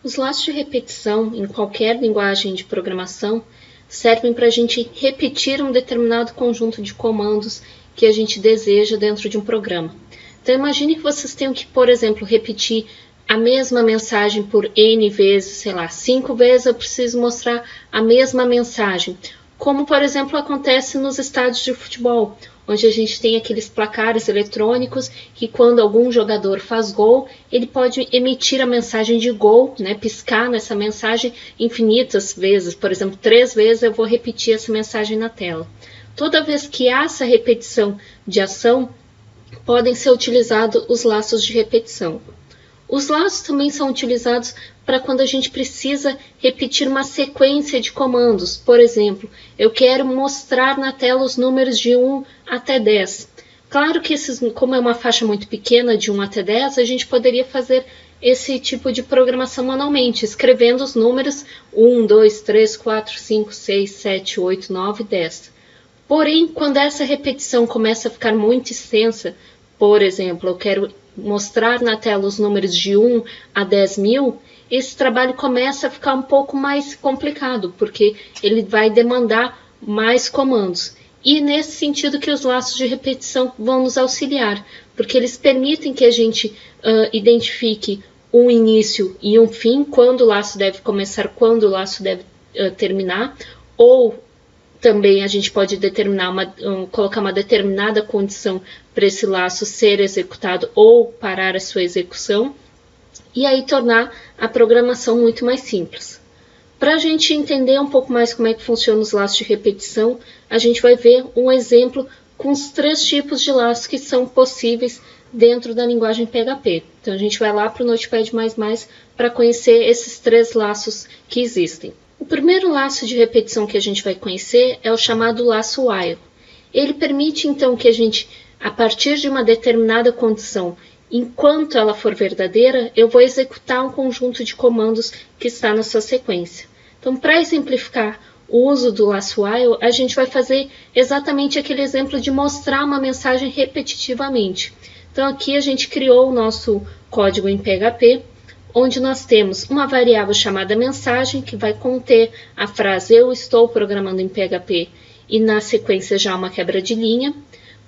Os laços de repetição, em qualquer linguagem de programação, servem para a gente repetir um determinado conjunto de comandos que a gente deseja dentro de um programa. Então imagine que vocês tenham que, por exemplo, repetir a mesma mensagem por N vezes, sei lá, 5 vezes eu preciso mostrar a mesma mensagem. Como, por exemplo, acontece nos estádios de futebol, onde a gente tem aqueles placares eletrônicos que quando algum jogador faz gol, ele pode emitir a mensagem de gol, né, piscar nessa mensagem infinitas vezes. Por exemplo, 3 vezes eu vou repetir essa mensagem na tela. Toda vez que há essa repetição de ação, podem ser utilizados os laços de repetição. Os laços também são utilizados para quando a gente precisa repetir uma sequência de comandos. Por exemplo, eu quero mostrar na tela os números de 1 até 10. Claro que como é uma faixa muito pequena, de 1 até 10, a gente poderia fazer esse tipo de programação manualmente, escrevendo os números 1, 2, 3, 4, 5, 6, 7, 8, 9, 10. Porém, quando essa repetição começa a ficar muito extensa, por exemplo, eu quero mostrar na tela os números de 1 a 10 mil, esse trabalho começa a ficar um pouco mais complicado, porque ele vai demandar mais comandos. E nesse sentido que os laços de repetição vão nos auxiliar, porque eles permitem que a gente identifique um início e um fim, quando o laço deve começar, quando o laço deve terminar, ou também a gente pode colocar uma determinada condição para esse laço ser executado ou parar a sua execução, e aí tornar a programação muito mais simples. Para a gente entender um pouco mais como é que funcionam os laços de repetição, a gente vai ver um exemplo com os 3 tipos de laços que são possíveis dentro da linguagem PHP. Então a gente vai lá para o Notepad++ para conhecer esses 3 laços que existem. O primeiro laço de repetição que a gente vai conhecer é o chamado laço while. Ele permite então que a gente, a partir de uma determinada condição, enquanto ela for verdadeira, eu vou executar um conjunto de comandos que está na sua sequência. Então, para exemplificar o uso do laço while, a gente vai fazer exatamente aquele exemplo de mostrar uma mensagem repetitivamente. Então, aqui a gente criou o nosso código em PHP, onde nós temos uma variável chamada mensagem, que vai conter a frase eu estou programando em PHP, e na sequência já uma quebra de linha.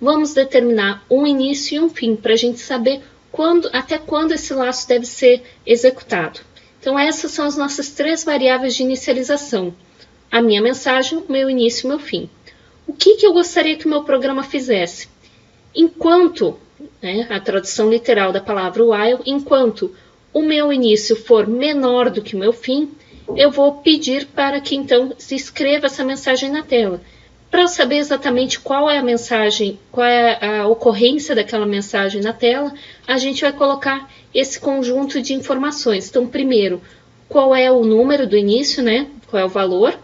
Vamos determinar um início e um fim, para a gente saber até quando esse laço deve ser executado. Então essas são as nossas 3 variáveis de inicialização. A minha mensagem, o meu início e o meu fim. O que eu gostaria que o meu programa fizesse? Enquanto, a tradução literal da palavra while, enquanto o meu início for menor do que o meu fim, eu vou pedir para que então se escreva essa mensagem na tela. Para eu saber exatamente qual é a mensagem, qual é a ocorrência daquela mensagem na tela, a gente vai colocar esse conjunto de informações. Então, primeiro, qual é o número do início, qual é o valor,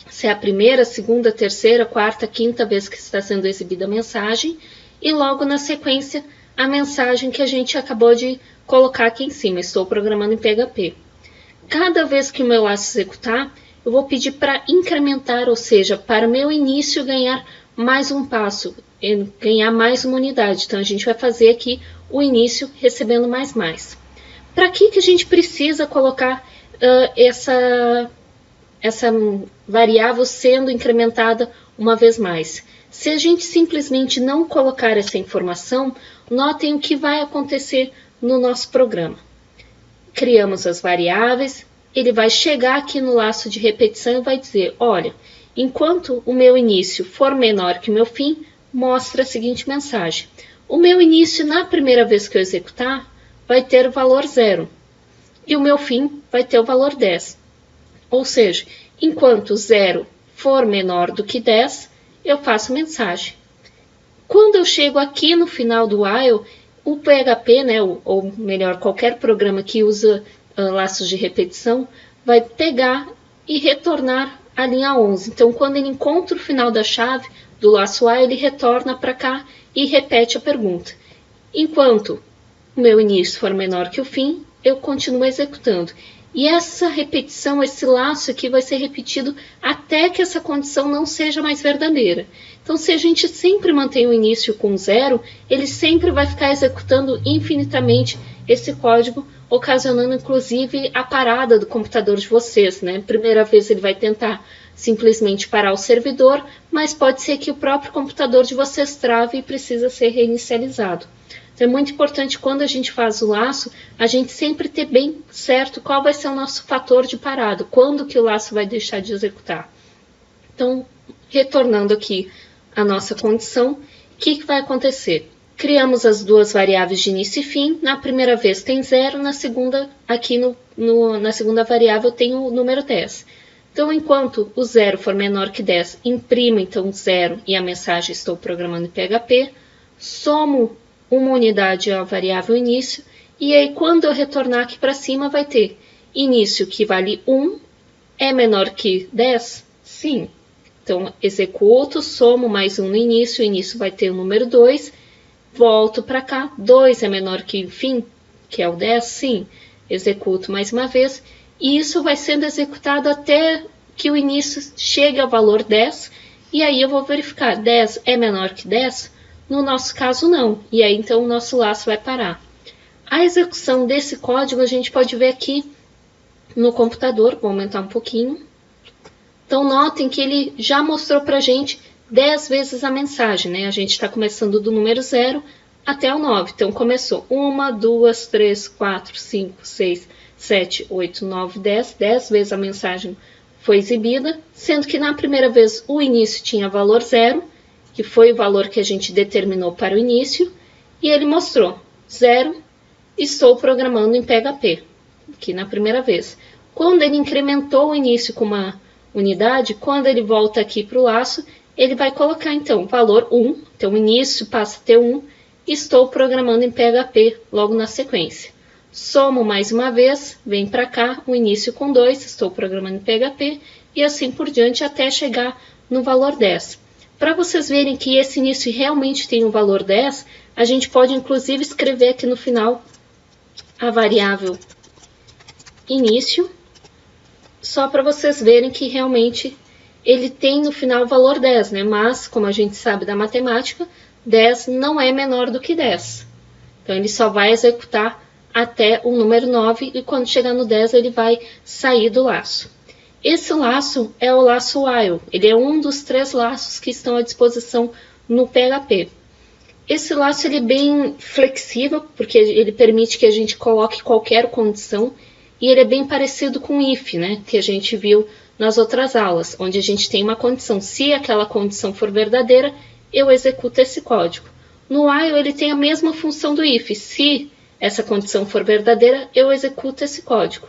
se é a primeira, segunda, terceira, quarta, quinta vez que está sendo exibida a mensagem, e logo na sequência a mensagem que a gente acabou de colocar aqui em cima, estou programando em PHP. Cada vez que o meu laço executar, eu vou pedir para incrementar, ou seja, para o meu início ganhar mais um passo, ganhar mais uma unidade. Então, a gente vai fazer aqui o início recebendo mais. Para que a gente precisa colocar essa variável sendo incrementada uma vez mais? Se a gente simplesmente não colocar essa informação, notem o que vai acontecer no nosso programa. Criamos as variáveis, ele vai chegar aqui no laço de repetição e vai dizer, olha, enquanto o meu início for menor que o meu fim, mostra a seguinte mensagem. O meu início, na primeira vez que eu executar, vai ter o valor 0. E o meu fim vai ter o valor 10. Ou seja, enquanto 0 for menor do que 10, eu faço mensagem. Quando eu chego aqui no final do while, o PHP, ou melhor, qualquer programa que usa laços de repetição, vai pegar e retornar a linha 11. Então, quando ele encontra o final da chave do laço while, ele retorna para cá e repete a pergunta. Enquanto o meu início for menor que o fim, eu continuo executando. E essa repetição, esse laço aqui vai ser repetido até que essa condição não seja mais verdadeira. Então, se a gente sempre mantém o início com 0, ele sempre vai ficar executando infinitamente esse código, ocasionando inclusive a parada do computador de vocês, né? Primeira vez ele vai tentar simplesmente parar o servidor, mas pode ser que o próprio computador de vocês trave e precisa ser reinicializado. Então é muito importante quando a gente faz o laço, a gente sempre ter bem certo qual vai ser o nosso fator de parada, quando que o laço vai deixar de executar. Então, retornando aqui à nossa condição, o que vai acontecer? Criamos as duas variáveis de início e fim, na primeira vez tem 0, na segunda, aqui na segunda variável tem o número 10. Então, enquanto o 0 for menor que 10, imprimo então 0 e a mensagem estou programando em PHP, somo uma unidade à variável início, e aí quando eu retornar aqui para cima vai ter início que vale 1, é menor que 10? Sim. Então, executo, somo mais 1 no início, o início vai ter o número 2, volto para cá, 2 é menor que fim, que é o 10? Sim. Executo mais uma vez, e isso vai sendo executado até que o início chegue ao valor 10, e aí eu vou verificar, 10 é menor que 10? No nosso caso, não. E aí, então, o nosso laço vai parar. A execução desse código a gente pode ver aqui no computador. Vou aumentar um pouquinho. Então, notem que ele já mostrou para a gente 10 vezes a mensagem, né? A gente está começando do número 0 até o 9. Então, começou 1, 2, 3, 4, 5, 6, 7, 8, 9, 10. 10 vezes a mensagem foi exibida, sendo que na primeira vez o início tinha valor 0, que foi o valor que a gente determinou para o início, e ele mostrou 0, estou programando em PHP, aqui na primeira vez. Quando ele incrementou o início com uma unidade, quando ele volta aqui para o laço, ele vai colocar então valor 1, então o início passa a ter 1, estou programando em PHP logo na sequência. Somo mais uma vez, vem para cá, o início com 2, estou programando em PHP, e assim por diante até chegar no valor 10. Para vocês verem que esse início realmente tem um valor 10, a gente pode inclusive escrever aqui no final a variável início, só para vocês verem que realmente ele tem no final o valor 10, né? Mas, como a gente sabe da matemática, 10 não é menor do que 10. Então, ele só vai executar até o número 9 e quando chegar no 10 ele vai sair do laço. Esse laço é o laço while, ele é um dos 3 laços que estão à disposição no PHP. Esse laço ele é bem flexível, porque ele permite que a gente coloque qualquer condição, e ele é bem parecido com o if, né, que a gente viu nas outras aulas, onde a gente tem uma condição. Se aquela condição for verdadeira, eu executo esse código. No while ele tem a mesma função do if, se essa condição for verdadeira, eu executo esse código.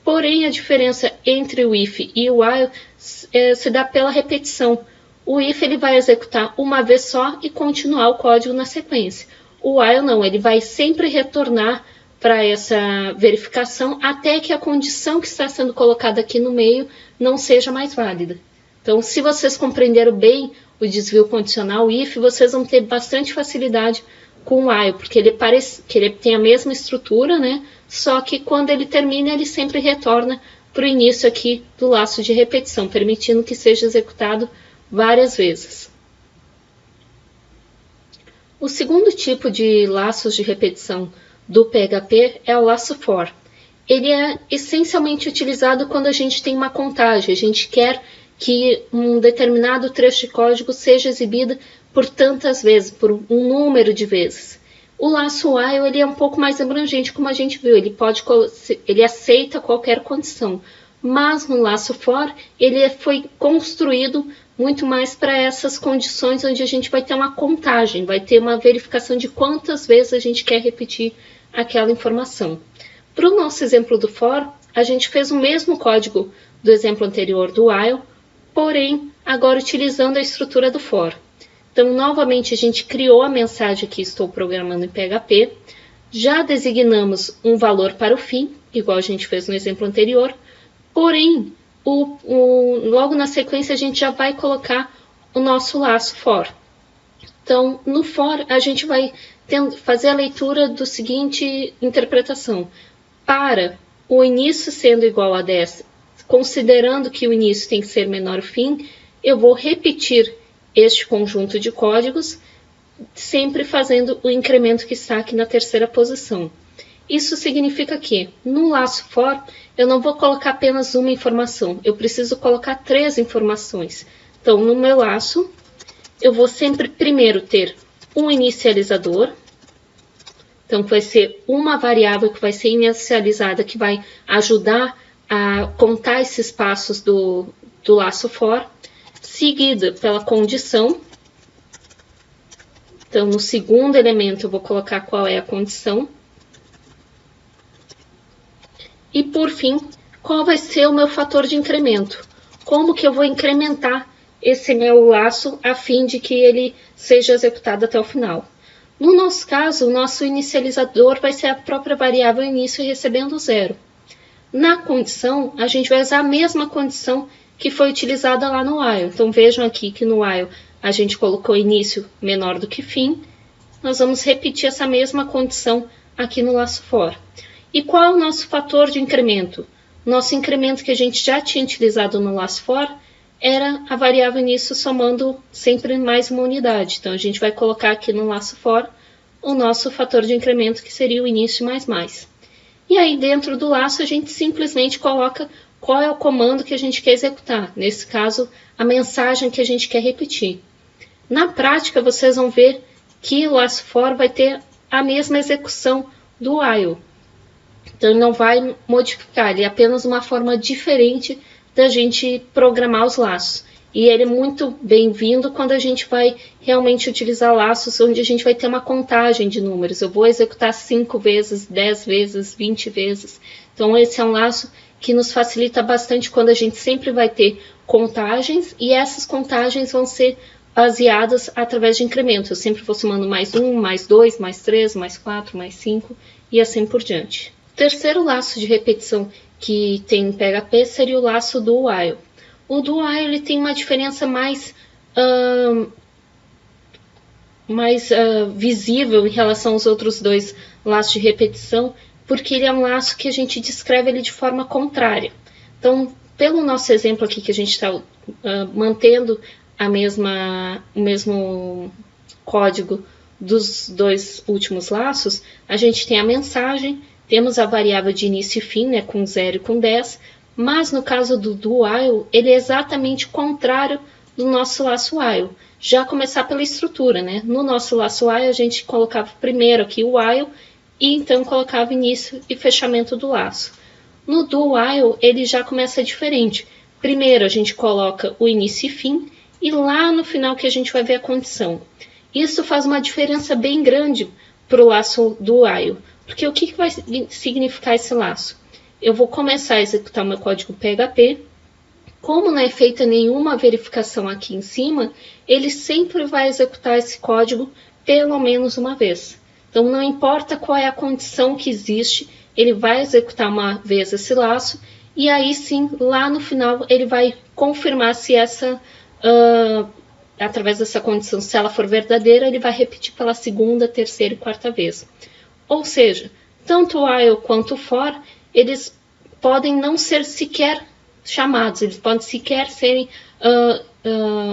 Porém, a diferença entre o if e o while se dá pela repetição. O if ele vai executar uma vez só e continuar o código na sequência. O while não, ele vai sempre retornar para essa verificação até que a condição que está sendo colocada aqui no meio não seja mais válida. Então, se vocês compreenderam bem o desvio condicional if, vocês vão ter bastante facilidade com o while, porque ele tem a mesma estrutura, né? Só que quando ele termina, ele sempre retorna para o início aqui do laço de repetição, permitindo que seja executado várias vezes. O segundo tipo de laços de repetição do PHP é o laço for. Ele é essencialmente utilizado quando a gente tem uma contagem, a gente quer que um determinado trecho de código seja exibido por tantas vezes, por um número de vezes. O laço while ele é um pouco mais abrangente, como a gente viu, ele aceita qualquer condição, mas no laço for ele foi construído muito mais para essas condições onde a gente vai ter uma contagem, vai ter uma verificação de quantas vezes a gente quer repetir aquela informação. Para o nosso exemplo do for, a gente fez o mesmo código do exemplo anterior do while, porém agora utilizando a estrutura do for. Então, novamente, a gente criou a mensagem que estou programando em PHP, já designamos um valor para o fim, igual a gente fez no exemplo anterior, porém, logo na sequência a gente já vai colocar o nosso laço for. Então, no for, a gente vai fazer a leitura do seguinte interpretação. Para o início sendo igual a 10, considerando que o início tem que ser menor que o fim, eu vou repetir este conjunto de códigos, sempre fazendo o incremento que está aqui na terceira posição. Isso significa que no laço for eu não vou colocar apenas uma informação, eu preciso colocar 3 informações. Então, no meu laço, eu vou sempre primeiro ter um inicializador. Então, vai ser uma variável que vai ser inicializada, que vai ajudar a contar esses passos do laço for, seguida pela condição. Então, no segundo elemento, eu vou colocar qual é a condição. E, por fim, qual vai ser o meu fator de incremento? Como que eu vou incrementar esse meu laço a fim de que ele seja executado até o final? No nosso caso, o nosso inicializador vai ser a própria variável início recebendo 0. Na condição, a gente vai usar a mesma condição que foi utilizada lá no while. Então, vejam aqui que no while a gente colocou início menor do que fim. Nós vamos repetir essa mesma condição aqui no laço for. E qual é o nosso fator de incremento? Nosso incremento que a gente já tinha utilizado no laço for era a variável início somando sempre mais uma unidade. Então, a gente vai colocar aqui no laço for o nosso fator de incremento, que seria o início mais mais. E aí, dentro do laço, a gente simplesmente coloca qual é o comando que a gente quer executar. Nesse caso, a mensagem que a gente quer repetir. Na prática, vocês vão ver que o laço for vai ter a mesma execução do while. Então, ele não vai modificar, ele é apenas uma forma diferente da gente programar os laços. E ele é muito bem-vindo quando a gente vai realmente utilizar laços onde a gente vai ter uma contagem de números. Eu vou executar 5 vezes, 10 vezes, 20 vezes. Então, esse é um laço que nos facilita bastante quando a gente sempre vai ter contagens, e essas contagens vão ser baseadas através de incrementos. Eu sempre vou somando mais 1, mais 2, mais 3, mais 4, mais 5 e assim por diante. O terceiro laço de repetição que tem em PHP seria o laço do while. O do while ele tem uma diferença mais visível em relação aos outros dois laços de repetição, porque ele é um laço que a gente descreve ele de forma contrária. Então, pelo nosso exemplo aqui que a gente está mantendo o mesmo código dos dois últimos laços, a gente tem a mensagem, temos a variável de início e fim, né, com 0 e com 10, mas no caso do while, ele é exatamente o contrário do nosso laço while. Já começar pela estrutura, né? No nosso laço while, a gente colocava primeiro aqui o while, e então colocava início e fechamento do laço. No do while, ele já começa diferente. Primeiro, a gente coloca o início e fim, e lá no final que a gente vai ver a condição. Isso faz uma diferença bem grande para o laço do while. Porque o que vai significar esse laço? Eu vou começar a executar o meu código PHP. Como não é feita nenhuma verificação aqui em cima, ele sempre vai executar esse código pelo menos uma vez. Então, não importa qual é a condição que existe, ele vai executar uma vez esse laço, e aí sim, lá no final, ele vai confirmar se através dessa condição, se ela for verdadeira, ele vai repetir pela segunda, terceira e quarta vez. Ou seja, tanto o while quanto o for, eles podem não ser sequer chamados, eles podem sequer serem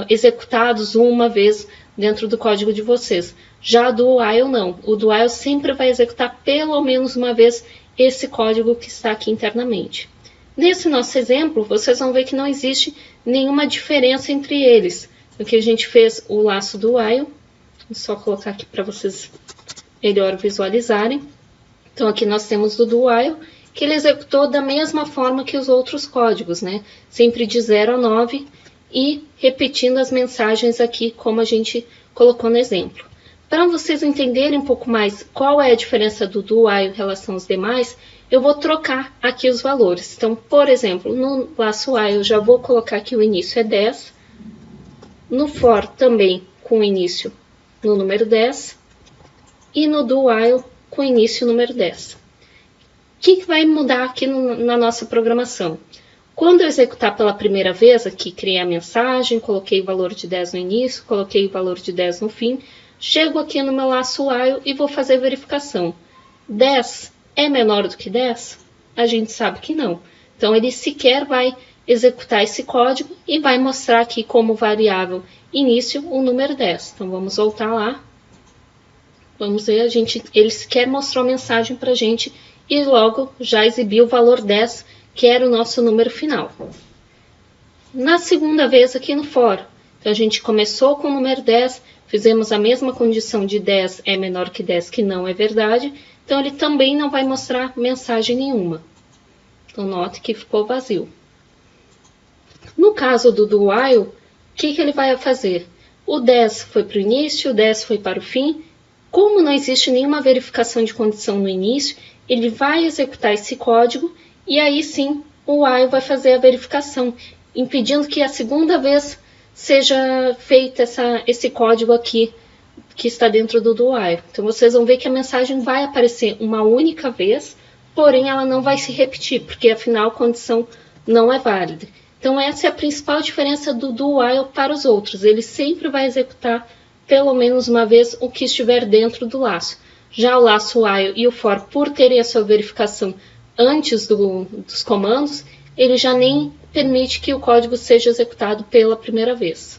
executados uma vez dentro do código de vocês. Já do while não, o do while sempre vai executar pelo menos uma vez esse código que está aqui internamente. Nesse nosso exemplo, vocês vão ver que não existe nenhuma diferença entre eles. Aqui a gente fez o laço do while, vou só colocar aqui para vocês melhor visualizarem. Então aqui nós temos o do while, que ele executou da mesma forma que os outros códigos, né? Sempre de 0 a 9 e repetindo as mensagens aqui como a gente colocou no exemplo. Para vocês entenderem um pouco mais qual é a diferença do while em relação aos demais, eu vou trocar aqui os valores. Então, por exemplo, no laço while eu já vou colocar que o início é 10, no for também com início no número 10 e no do while com início número 10. O que vai mudar aqui na nossa programação? Quando eu executar pela primeira vez, aqui criei a mensagem, coloquei o valor de 10 no início, coloquei o valor de 10 no fim, chego aqui no meu laço while e vou fazer a verificação. 10 é menor do que 10? A gente sabe que não. Então, ele sequer vai executar esse código e vai mostrar aqui como variável início o número 10. Então, vamos voltar lá. Vamos ver, ele sequer mostrou a mensagem para a gente e logo já exibiu o valor 10, que era o nosso número final. Na segunda vez aqui no for, então a gente começou com o número 10, fizemos a mesma condição de 10 é menor que 10, que não é verdade, então ele também não vai mostrar mensagem nenhuma. Então note que ficou vazio. No caso do while, o que ele vai fazer? O 10 foi para o início, o 10 foi para o fim. Como não existe nenhuma verificação de condição no início, ele vai executar esse código e aí sim o while vai fazer a verificação, impedindo que a segunda vez seja feito esse código aqui que está dentro do while. Então vocês vão ver que a mensagem vai aparecer uma única vez, porém ela não vai se repetir, porque afinal a condição não é válida. Então essa é a principal diferença do while para os outros. Ele sempre vai executar pelo menos uma vez o que estiver dentro do laço. Já o laço while e o for, por terem a sua verificação antes dos comandos, ele já nem permite que o código seja executado pela primeira vez.